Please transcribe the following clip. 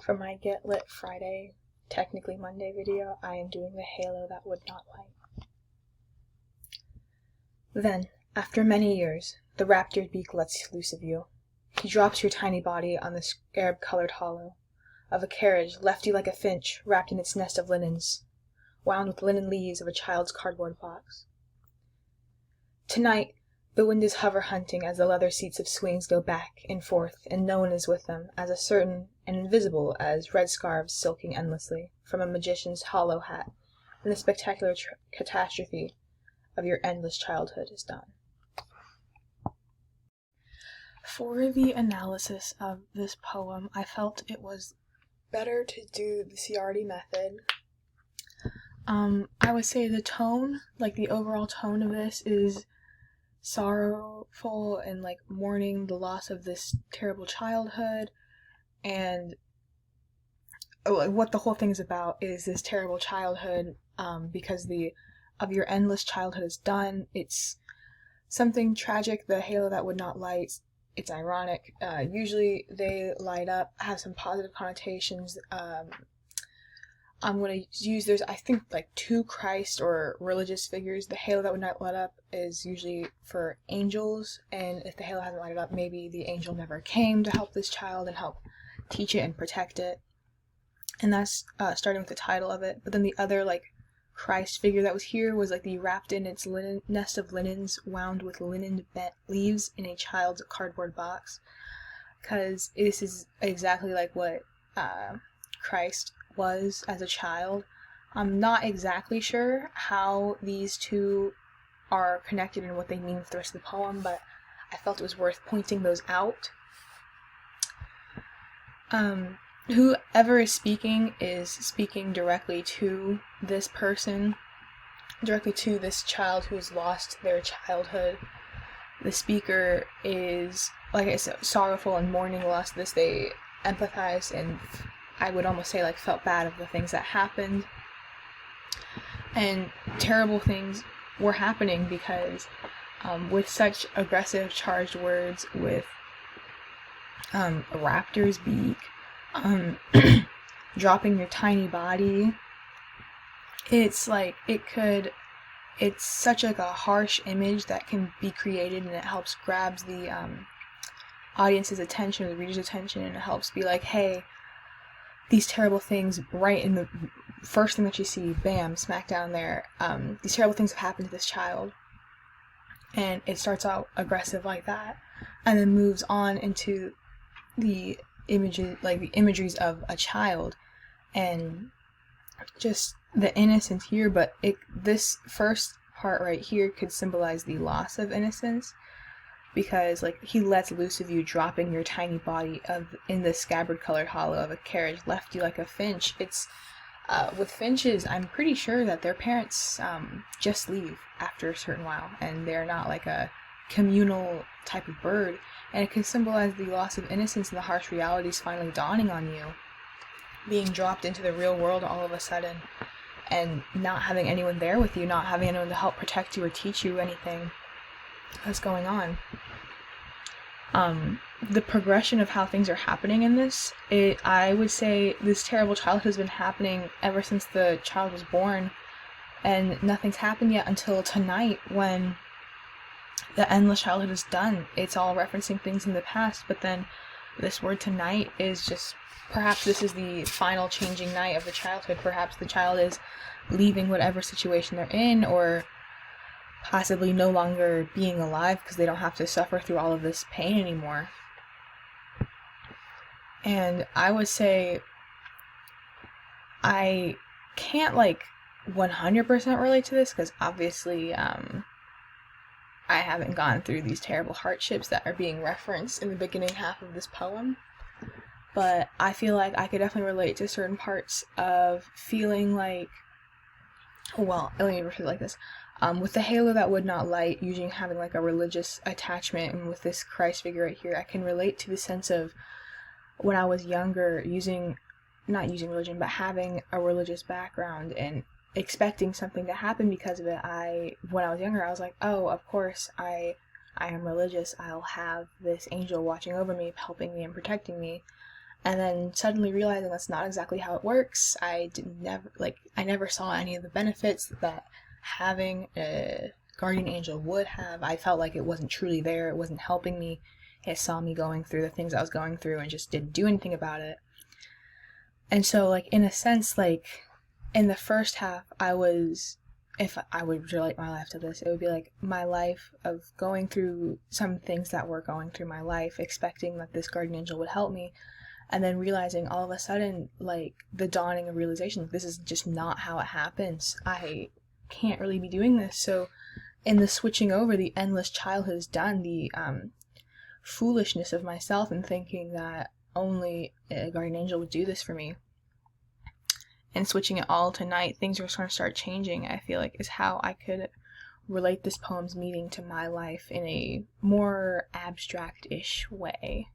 For my Get Lit Friday, technically Monday video, I am doing the halo that would not light. Then, after many years, the raptured beak lets loose of you. He drops your tiny body on the scarab-colored hollow of a carriage left you like a finch wrapped in its nest of linens, wound with linen leaves of a child's cardboard box. Tonight, the wind is hover hunting as the leather seats of swings go back and forth, and no one is with them, as certain and invisible as red scarves silking endlessly from a magician's hollow hat, and the spectacular catastrophe of your endless childhood is done. For the analysis of this poem, I felt it was better to do the Ciradi method. I would say the tone, like the overall tone of this is sorrowful and like mourning the loss of this terrible childhood, and what the whole thing is about is this terrible childhood, because of your endless childhood is done. It's something tragic, the halo that would not light. It's ironic. Usually they light up, have some positive connotations. I'm going to use, there's I think like two Christ or religious figures. The halo that would not light up is usually for angels, and if the halo hasn't lighted up, maybe the angel never came to help this child and help teach it and protect it. And that's starting with the title of it. But then the other like Christ figure that was here was like the wrapped in its nest of linens, wound with linen bent leaves in a child's cardboard box, because this is exactly like what Christ was as a child. I'm not exactly sure how these two are connected and what they mean for the rest of the poem, but I felt it was worth pointing those out. Whoever is speaking directly to this person, directly to this child who has lost their childhood. The speaker is, like I said, sorrowful and mourning the loss of this. They empathize and I would almost say like felt bad of the things that happened. And terrible things were happening because with such aggressive charged words, with a raptor's beak, dropping your tiny body, it's like it's such like a harsh image that can be created, and it helps grabs the audience's attention, the reader's attention, and it helps be like, hey, these terrible things right in the first thing that you see, bam, smack down there, these terrible things have happened to this child. And it starts out aggressive like that, and then moves on into the images, like the imageries of a child, and just the innocence here. But this first part right here could symbolize the loss of innocence, because like he lets loose of you, dropping your tiny body in the scabbard colored hollow of a carriage left you like a finch. It's with finches, I'm pretty sure that their parents just leave after a certain while, and they're not like a communal type of bird, and it can symbolize the loss of innocence and the harsh realities finally dawning on you, being dropped into the real world all of a sudden, and not having anyone there with you, not having anyone to help protect you or teach you anything that's going on. The progression of how things are happening in this, I would say this terrible childhood has been happening ever since the child was born, and nothing's happened yet until tonight when the endless childhood is done. It's all referencing things in the past, but then this word tonight is just, perhaps this is the final changing night of the childhood. Perhaps the child is leaving whatever situation they're in, or possibly no longer being alive because they don't have to suffer through all of this pain anymore. And I would say I can't like 100% relate to this, because obviously I haven't gone through these terrible hardships that are being referenced in the beginning half of this poem, but I feel like I could definitely relate to certain parts of feeling like, well, let me repeat it like this. With the halo that would not light, usually having like a religious attachment, and with this Christ figure right here, I can relate to the sense of when I was younger, not using religion, but having a religious background and expecting something to happen because of it. When I was younger, I was like, oh, of course, I am religious. I'll have this angel watching over me, helping me and protecting me. And then suddenly realizing that's not exactly how it works. I never saw any of the benefits that having a guardian angel would have. I felt like it wasn't truly there. It wasn't helping me. It saw me going through the things I was going through and just didn't do anything about it. And so, like, in a sense, like, in the first half, if I would relate my life to this, it would be like my life of going through some things that were going through my life, expecting that this guardian angel would help me, and then realizing all of a sudden, like, the dawning of realization, this is just not how it happens. I can't really be doing this. So in the switching over, the endless childhood is done. The foolishness of myself and thinking that only a guardian angel would do this for me, and switching it all to night, things are going to start changing, I feel like, is how I could relate this poem's meaning to my life in a more abstract-ish way.